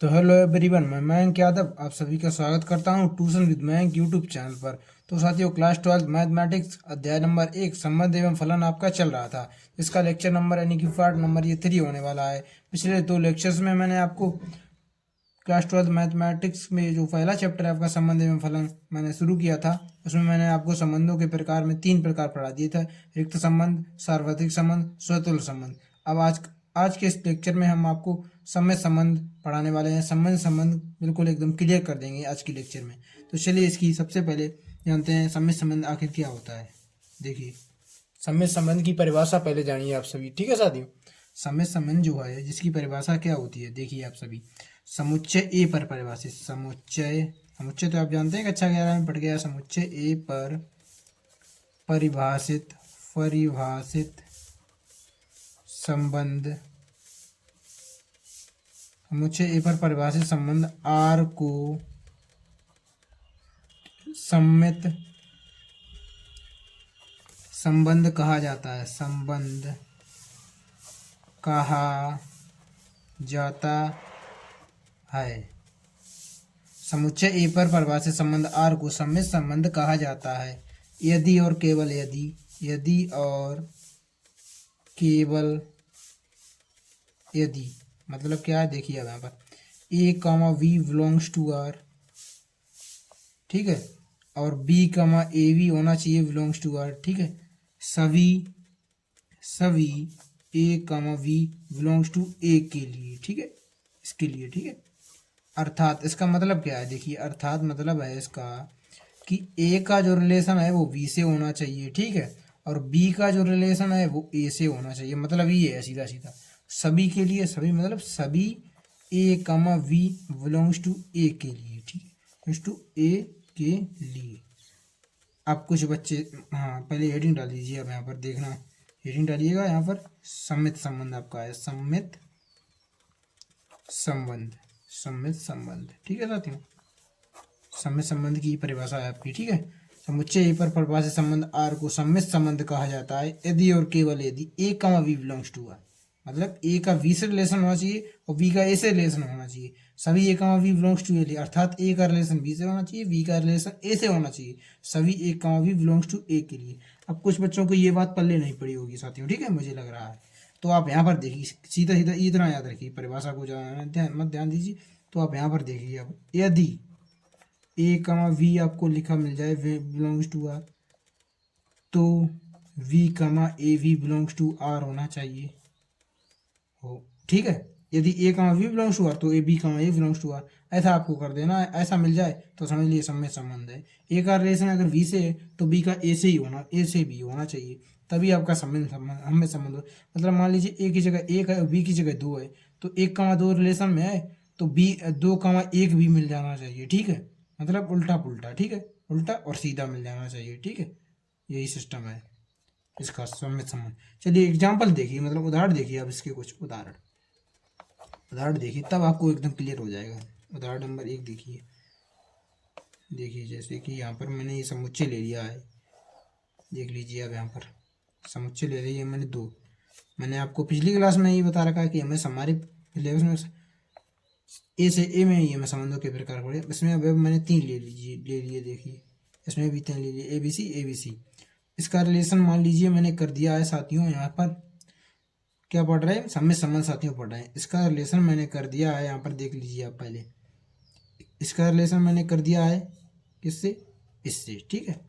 तो hello everyone, मैं मयंक यादव आप सभी का स्वागत करता हूं tuition with Mayank YouTube channel पर। तो साथियों, क्लास 12 मैथमेटिक्स अध्याय नंबर 1 संबंध एवं फलन आपका चल रहा था। इसका लेक्चर नंबर यानी कि पार्ट नंबर ये 3 होने वाला है। पिछले 2 लेक्चर्स में मैंने आपको क्लास 12 मैथमेटिक्स में जो पहला चैप्टर है आपका संबंध एवं फलन मैंने शुरू किया था। उसमें मैंने आपको संबंधों के प्रकार में 3 प्रकार पढ़ा दिए थे: रिक्त संबंध, सार्वत्रिक संबंध, स्वतुल्य संबंध। अब आज के इस लेक्चर में हम आपको समय संबंध पढ़ाने वाले हैं। संबंध बिल्कुल एकदम क्लियर कर देंगे आज के लेक्चर में। तो चलिए इसकी सबसे पहले जानते हैं समय संबंध आखिर क्या होता है। देखिए, समय संबंध की परिभाषा पहले जानिए आप सभी, ठीक है साथियों। समय संबंध जो है जिसकी परिभाषा क्या होती है, देखिए आप सभी। समुच्चय ए पर परिभाषित, समुच्चय समुच्चय तो आप जानते हैं, कक्षा 11 में पढ़ गया। समुच्चय ए पर परिभाषित संबंध, समुच्चय ए पर परिभाषित संबंध आर को सममित संबंध कहा जाता है। संबंध कहा जाता है। समुच्चय ए पर परिभाषित संबंध आर को सममित संबंध कहा जाता है यदि और केवल यदि मतलब क्या है, देखिए अब यहाँ पर ए comma B belongs to are, ठीक है, और बी कामा ए वी होना चाहिए बिलोंग्स टू आर, ठीक है। सभी ए कामा वी बिलोंग्स टू ए के लिए, ठीक है, इसके लिए, ठीक है। अर्थात इसका मतलब क्या है, देखिए, अर्थात मतलब है इसका कि ए का जो रिलेशन है वो बी से होना चाहिए, ठीक है, और बी का जो रिलेशन है वो ए से होना चाहिए। मतलब ये है सीधा सीधा, सभी के लिए, सभी मतलब सभी ए कामा वी बिलोंग्स टू ए के लिए, ठीक है, टू ए के लिए। अब कुछ बच्चे, हाँ पहले हेडिंग डाल दीजिए। अब यहाँ पर देखना, हेडिंग डालिएगा यहाँ पर, सम्मित संबंध आपका है, सम्मित संबंध, ठीक है साथियों। सम्मित संबंध की परिभाषा है आपकी, ठीक है। समुच्चय ए पर परिभाषित संबंध आर को सम्मित संबंध कहा जाता है यदि और केवल यदि A comma B belongs to are, मतलब ए का वी से रिलेशन होना चाहिए और बी का ए से रिलेशन होना चाहिए। सभी ए कामा वी बिलोंग्स टू ए, अर्थात ए का रिलेशन बी से होना चाहिए, बी का रिलेशन ए से होना चाहिए, सभी ए कामा वी बिलोंग्स टू ए के लिए। अब कुछ बच्चों को ये बात पल्ले नहीं पड़ी होगी साथियों, ठीक है, मुझे लग रहा है। तो आप यहाँ पर देखिए, सीधा सीधा इतना याद रखिए, परिभाषा को मत ध्यान दीजिए। तो आप यहाँ पर देखिए, अब यदि ए कामा वी आपको लिखा मिल जाए बिलोंग्स टू आर, तो B comma A B belongs to R होना चाहिए हो, ठीक है। यदि A comma B belongs to R तो A B comma A belongs to R, ऐसा आपको कर देना है। ऐसा मिल जाए तो समझ लिए सम्मित संबंध है। ए का रिलेशन अगर वी से है तो बी का ए से ही होना, ए से बी होना चाहिए, तभी आपका सम्मित संबंध हो। मतलब मान लीजिए ए की जगह एक है, बी की जगह दो है, तो एक कामा दो रिलेशन में है तो बी दो कामा एक भी मिल जाना चाहिए, ठीक है। मतलब उल्टा पुल्टा, ठीक है, उल्टा और सीधा मिल जाना चाहिए, ठीक है। यही सिस्टम है इसका सम्मित संबंध। चलिए एग्जाम्पल देखिए, मतलब उदाहरण देखिए। अब इसके कुछ उदाहरण देखिए, तब आपको एकदम क्लियर हो जाएगा। उदाहरण नंबर 1 देखिए। जैसे कि यहाँ पर मैंने ये समुच्चय ले लिया है, देख लीजिए। अब यहाँ पर समुच्चय ले लिया मैंने 2। मैंने आपको पिछली क्लास में ये बता रखा है कि हमें हमारे सिलेबस में ए से ए में ही हमें संबंधों के प्रकार पढ़े। इसमें अब मैंने 3 ले लिए, देखिए इसमें भी 3 ले लिए, ए बी सी। इसका रिलेशन मान लीजिए मैंने कर दिया है साथियों। यहाँ पर क्या पढ़ रहे हैं, सम्मित संबंध साथियों पढ़ रहे हैं। इसका रिलेशन मैंने कर दिया है, यहाँ पर देख लीजिए आप पहले। इसका रिलेशन मैंने कर दिया है किससे, इससे, ठीक है।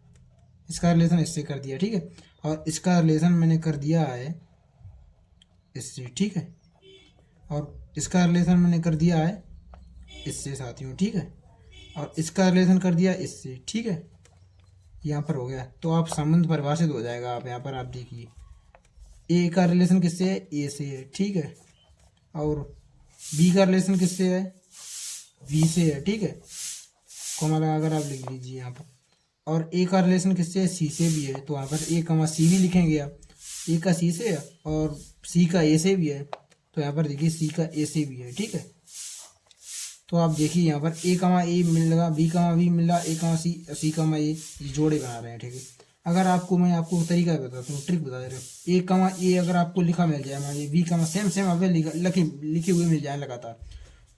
इसका रिलेशन इससे कर दिया, ठीक है, और इसका रिलेशन मैंने कर दिया है इससे, ठीक है, और इसका रिलेशन मैंने कर दिया है इससे साथियों, ठीक है, और इसका रिलेशन कर दिया इससे, ठीक है। यहाँ पर हो गया, तो आप संबंध परिभाषित हो जाएगा। आप यहाँ पर आप देखिए, ए का रिलेशन किससे है, ए से है, ठीक है, और बी का रिलेशन किससे है, बी से है, ठीक है, कॉमा लगाकर आप लिख लीजिए यहाँ पर। और ए का रिलेशन किससे है, सी से भी है, तो यहाँ पर ए कमा सी भी लिखेंगे आप। ए का सी से है और सी का ए से भी है, तो यहाँ पर देखिए सी का ए से भी है, ठीक है। तो आप देखिए यहाँ पर ए कमा ए मिल रहा, बी कमा बी मिल रहा, ए कमा सी, सी कमा ए, जोड़े बना रहे हैं, ठीक है। अगर आपको मैं आपको तरीका बताता हूँ, ट्रिक बता दे रहा हूँ। ए कमा ए अगर आपको लिखा मिल जाए, मान लीजिए बी कमा सेम अब लिखे हुए मिल जाए लगातार,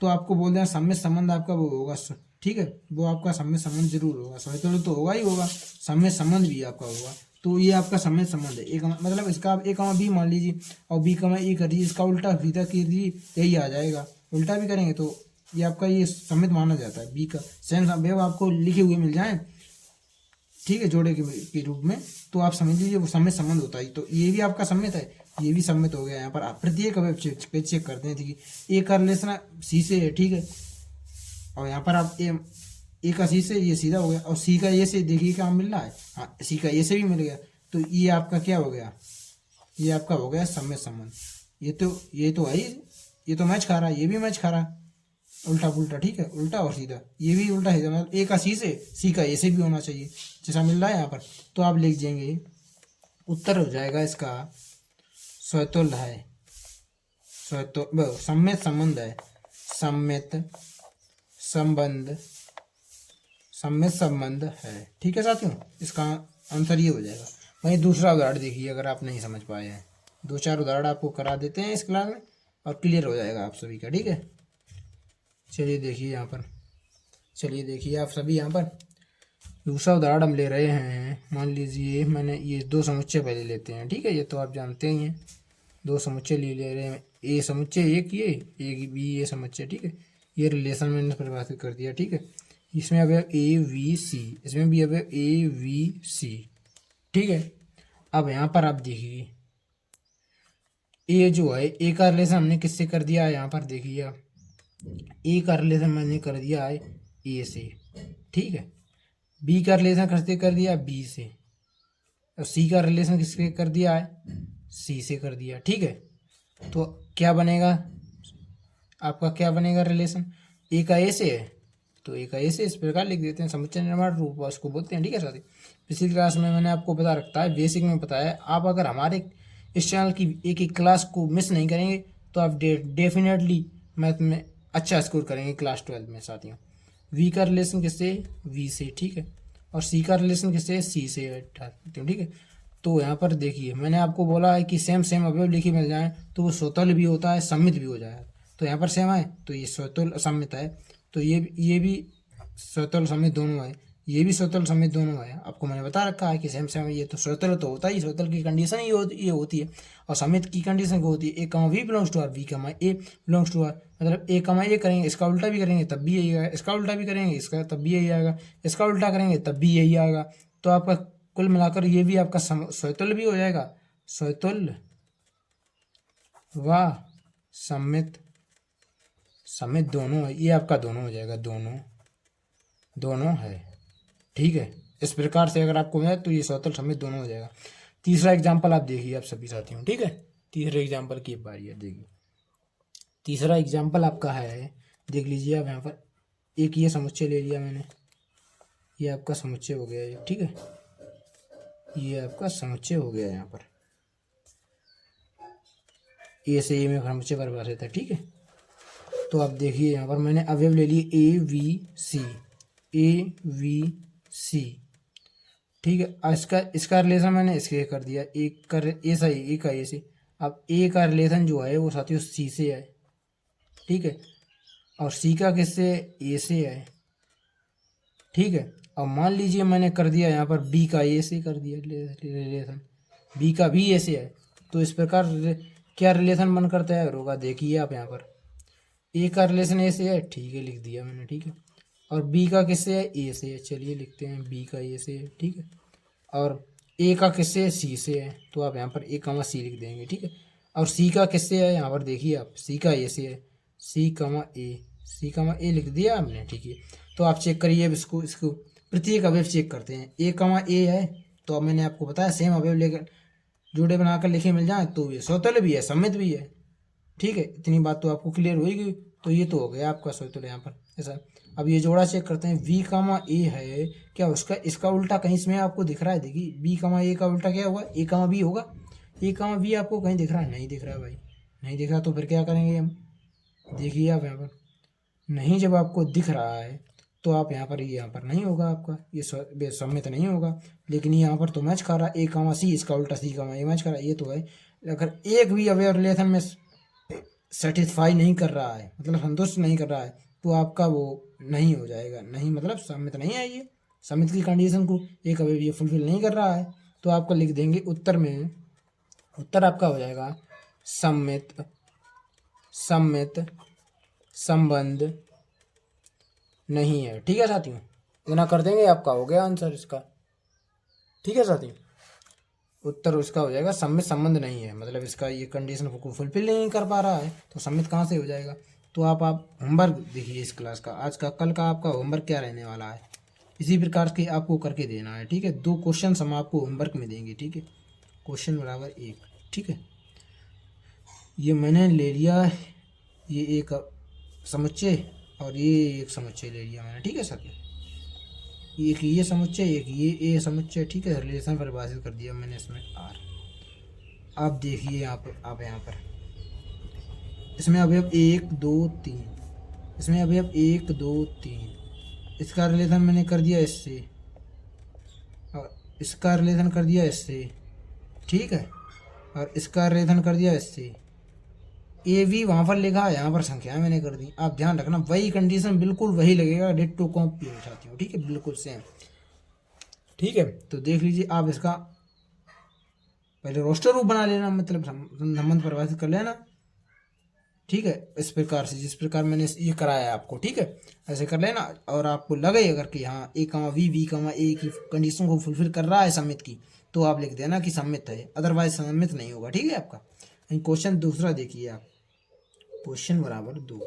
तो आपको बोल दें सम्मित संबंध आपका वो होगा, ठीक है, वो आपका सम्मित संबंध जरूर होगा। स्वतुल्य तो होगा ही होगा, सम्मित संबंध भी आपका होगा। तो ये आपका सम्मित संबंध है। एक मतलब इसका आप ए कमा बी मान लीजिए और बी कमा ए कर दीजिए, इसका उल्टा सीधा कीजिए, यही आ जाएगा। उल्टा भी करेंगे तो ये आपका ये सम्मित माना जाता है। बी का सेम अवयव आपको लिखे हुए मिल जाए, ठीक है, जोड़े के रूप में, तो आप समझ लीजिए वो सम्मित संबंध होता है। तो ये भी आपका सम्मित है, ये भी सम्मित हो गया। यहाँ पर आप प्रत्येक अवयव चेक करते हैं, ठीक है। ए का रिलेशन सी से है, ठीक है, और यहाँ पर आप ए का सी से ये सीधा हो गया, और सी का ए से देखिए क्या मिल रहा है, हाँ सी का ए से भी मिल गया। तो ये आपका क्या हो गया, ये आपका हो गया सम्मित संबंध। ये तो है ही, ये तो मैच खा रहा है, ये भी मैच खा रहा है, उल्टा पुल्टा, ठीक है, उल्टा और सीधा, ये भी उल्टा सीधा, मतलब ए का सी का ए से भी होना चाहिए, जैसा मिल रहा है यहाँ पर। तो आप लिख देंगे, उत्तर हो जाएगा इसका स्वतुल्य है, सम्मित संबंध है, सम्मित संबंध है, ठीक है साथियों। इसका आंसर ये हो जाएगा। वहीं दूसरा उदाहरण देखिए, अगर आप नहीं समझ पाए हैं, 2-4 उदाहरण आपको करा देते हैं इस क्लास में और क्लियर हो जाएगा आप सभी का, ठीक है। चलिए देखिए यहाँ पर, चलिए देखिए आप सभी यहाँ पर दूसरा उदाहरण हम ले रहे हैं। मान लीजिए मैंने ये 2 समुच्चय पहले लेते हैं, ठीक है, ये तो आप जानते ही हैं। 2 समुच्चय ले रहे हैं, ए समुच्चय एक ये, एक बी ए समुच्चय, ठीक है। ये रिलेशन मैंने परिभाषित कर दिया, ठीक है। इसमें अवयव ए वी सी, इसमें भी अवयव ए वी सी, ठीक है। अब यहाँ पर आप देखिए, ए जो है, ए का रिलेशन हमने किससे कर दिया है, यहाँ पर देखिए आप, ए का रिलेशन मैंने कर दिया है ए से, ठीक है। बी का रिलेशन किससे कर दिया, बी से, और सी का रिलेशन किससे कर दिया है, सी से कर दिया, ठीक है। तो क्या बनेगा आपका, क्या बनेगा रिलेशन, ए का ए से है, तो ए का ए से इस प्रकार लिख देते हैं, समुच्चय निर्माण रूप उसको बोलते हैं, ठीक है साथी। पिछली क्लास में मैंने आपको बता रखा है, बेसिक में बताया है। आप अगर हमारे इस चैनल की एक एक क्लास को मिस नहीं करेंगे तो आप डेफिनेटली मैथ में अच्छा स्कोर करेंगे क्लास 12 में साथियों। वी का रिलेशन किससे, वी से, ठीक है, और सी का रिलेशन किससे, सी से, ठीक है। तो यहाँ पर देखिए मैंने आपको बोला है कि सेम अवयव लिखे मिल जाए तो वो स्वतुल्य भी होता है, सम्मित भी हो जाए। तो यहाँ पर सेम है तो ये स्वतुल्य सम्मित है, तो ये भी स्वतुल्य सम्मित दोनों है, ये भी स्वतुल्य सम्मित दोनों है। आपको मैंने बता रखा है कि सेम ये तो स्वतुल्य तो होता ही, स्वतुल्य की कंडीशन ही ये होती है, और सम्मित की कंडीशन क्या होती है, A comma B belongs to R, B comma A belongs to are. मतलब ए कमा ए करेंगे, इसका उल्टा भी करेंगे तब भी यही आएगा, इसका उल्टा भी करेंगे इसका तब भी यही आएगा, इसका उल्टा करेंगे तब भी यही आएगा। तो आपका कुल मिलाकर ये भी आपका स्वतुल्य भी हो जाएगा, स्वतुल्य व सम्मित दोनों है, ये आपका दोनों हो जाएगा, दोनों है, ठीक है। इस प्रकार से अगर आपको मिले तो ये स्वतुल्य सम्मित दोनों हो जाएगा। तीसरा एग्जाम्पल आप देखिए आप सभी साथियों, ठीक है। तीसरे एग्जाम्पल की बारी है, देखिए तीसरा एग्जाम्पल आपका है, देख लीजिए आप यहाँ पर, एक ये समुच्चय ले लिया मैंने, ये आपका समुच्चय हो गया, ठीक है, ये आपका समुच्चय हो गया। यहाँ पर ए से ए में समुच्चय परिभाषित है, ठीक है। तो आप देखिए यहाँ पर मैंने अवयव ले लिए ए वी सी, ठीक है। इसका रिलेशन मैंने इसके कर दिया, एक का ए सही, ए का ए से। अब ए का रिलेशन जो है वो साथियों सी से है, ठीक है, और सी का किससे, ए से है, ठीक है। अब मान लीजिए मैंने कर दिया यहाँ पर बी का ए से कर दिया रिलेशन, बी का भी ए से है। तो इस प्रकार क्या रिलेशन बनकर तैयार होगा, देखिए आप यहाँ पर, ए का रिलेशन ए से है, ठीक है, लिख दिया मैंने, ठीक है, और बी का किससे है, ए से है, चलिए लिखते हैं बी का ए से है, ठीक है, और ए का किससे है, सी से है, तो आप यहाँ पर ए कमा सी लिख देंगे, ठीक है। और सी का किससे है, यहाँ पर देखिए आप, सी का ए से है, सी कमा ए लिख दिया आपने, ठीक है। तो आप चेक करिए इसको प्रत्येक अवयव चेक करते हैं, ए कमा ए है, तो अब मैंने आपको बताया सेम अवयव लेकर जोड़े बनाकर लिखे मिल जाए तो ये स्वतुल्य भी है, सम्मित भी है, ठीक है। इतनी बात तो आपको क्लियर होगी। तो ये तो हो गया आपका स्वतुल्य यहाँ पर ऐसा। अब ये जोड़ा चेक करते हैं, वी कमा ए है, क्या उसका इसका उल्टा कहीं इसमें आपको दिख रहा है, देखिए बी कमा ए का उल्टा क्या होगा, ए कमा बी होगा। ए कमा बी आपको कहीं दिख रहा है, नहीं दिख रहा भाई, नहीं दिख रहा, तो फिर क्या करेंगे हम, देखिए आप यहाँ पर, नहीं जब आपको दिख रहा है तो आप यहाँ पर नहीं होगा आपका, ये सम्मित नहीं होगा। लेकिन यहाँ पर तो मैच खा रहा है, ए कमा सी, इसका उल्टा सी कमा ए मैच खा रहा है, ये तो है। अगर एक भी अवयव रिलेशन में सेटिस्फाई नहीं कर रहा है, मतलब संतुष्ट नहीं कर रहा है, तो आपका वो नहीं हो जाएगा। नहीं मतलब सम्मित नहीं है, ये सम्मित की कंडीशन को एक अवयव ये फुलफिल नहीं कर रहा है, तो आपका लिख देंगे उत्तर में, उत्तर आपका हो जाएगा सम्मित सम्मित संबंध नहीं है। ठीक है साथियों, इतना कर देंगे, आपका हो गया आंसर इसका। ठीक है साथियों, उत्तर उसका हो जाएगा सम्मित संबंध नहीं है, मतलब इसका ये कंडीशन को फुलफिल नहीं कर पा रहा है, तो सम्मित कहाँ से हो जाएगा। तो आप होमवर्क देखिए इस क्लास का, आज का कल का आपका होमवर्क क्या रहने वाला है, इसी प्रकार के आपको करके देना है। ठीक है, 2 क्वेश्चन हम आपको होमवर्क में देंगे। ठीक है, क्वेश्चन बराबर 1। ठीक है, ये मैंने ले लिया, ये एक समुच्चय और ये एक समुच्चय ले लिया मैंने। ठीक है सर, एक ये समुच्चय एक ये समुच्चय। ठीक है, रिलेशन परिभाषित कर दिया मैंने इसमें आर। आप देखिए यहाँ पर, आप यहाँ पर इसमें अवयव 1 2 3, इसमें अवयव 1 2 3, इसका रिलेशन मैंने कर दिया इससे और इसका रिलेशन कर दिया इससे। ठीक है, और इसका रिलेशन कर दिया इससे। ए वी वहाँ पर लिखा है, यहाँ पर संख्याएं मैंने कर दी। आप ध्यान रखना, वही कंडीशन बिल्कुल वही लगेगा, डिट्टो कॉपी हो जाती हो। ठीक है, बिल्कुल सेम। ठीक है, तो देख लीजिए आप इसका पहले रोस्टर रूप बना लेना, मतलब संबंध परिभाषित कर लेना। ठीक है, इस प्रकार से जिस प्रकार मैंने ये कराया है आपको। ठीक है, ऐसे कर लेना, और आपको लगे अगर कि हाँ ए कमा वी कमा ए की कंडीशन को फुलफिल कर रहा है सम्मित की, तो आप लिख देना कि सम्मित है, अदरवाइज सम्मित नहीं होगा। ठीक है आपका। क्वेश्चन दूसरा देखिए आप, क्वेश्चन बराबर 2।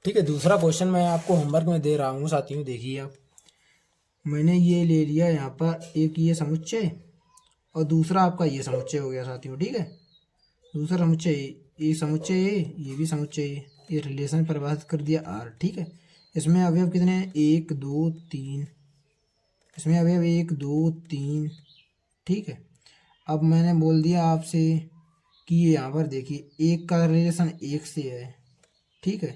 ठीक है, दूसरा क्वेश्चन मैं आपको होमवर्क में दे रहा हूँ साथियों। देखिए आप, मैंने ये ले लिया यहाँ पर एक ये समुच्चय और दूसरा आपका ये समुच्चय हो गया साथियों। ठीक है, दूसरा समुच्चय ये समुच्चय ये भी समुच्चय ये रिलेशन परिभाषित कर दिया आर। ठीक है, इसमें अवयव कितने हैं 1 2 3, इसमें अवयव 1 2 3। ठीक है, अब मैंने बोल दिया आपसे कि ये यहाँ पर देखिए 1 का रिलेशन 1 से है। ठीक है,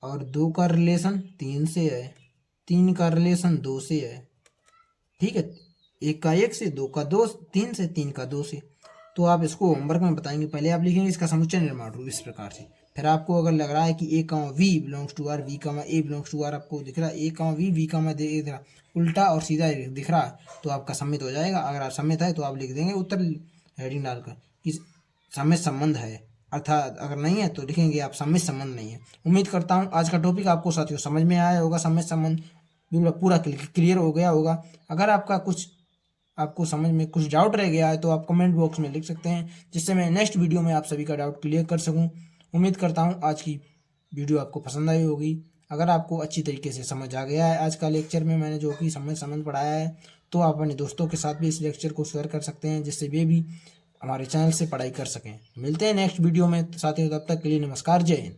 और 2 का रिलेशन 3 से है, 3 का रिलेशन 2 से है। ठीक है, 1 का 1 से, 2 का 2, 3 से, 3 का 2 से। तो आप इसको होमवर्क में बताएंगे, पहले आप लिखेंगे इसका समुच्चय निर्माण रूप इस प्रकार से। फिर आपको अगर लग रहा है कि A comma B belongs to R, B comma A belongs to are आपको दिख रहा है, ए कमा वी कमा दे दिख रहा, उल्टा और सीधा दिख रहा है, तो आपका सम्मित हो जाएगा। अगर आप सम्मित है तो आप लिख देंगे उत्तर हेडिंग डालकर कि सम्मित संबंध है, अर्थात अगर नहीं है तो लिखेंगे आप सम्मित संबंध नहीं है। उम्मीद करता हूँ आज का टॉपिक आपको साथियों समझ में आया होगा, सम्मित संबंध पूरा क्लियर हो गया होगा। अगर आपको समझ में कुछ डाउट रह गया है तो आप कमेंट बॉक्स में लिख सकते हैं, जिससे मैं नेक्स्ट वीडियो में आप सभी का डाउट क्लियर कर सकूं। उम्मीद करता हूं आज की वीडियो आपको पसंद आई होगी। अगर आपको अच्छी तरीके से समझ आ गया है आज का लेक्चर में मैंने जो कि समझ पढ़ाया है, तो आप अपने दोस्तों के साथ भी इस लेक्चर को शेयर कर सकते हैं, जिससे वे भी हमारे चैनल से पढ़ाई कर सकें। मिलते हैं नेक्स्ट वीडियो में साथियों, तब तक के लिए नमस्कार, जय हिंद।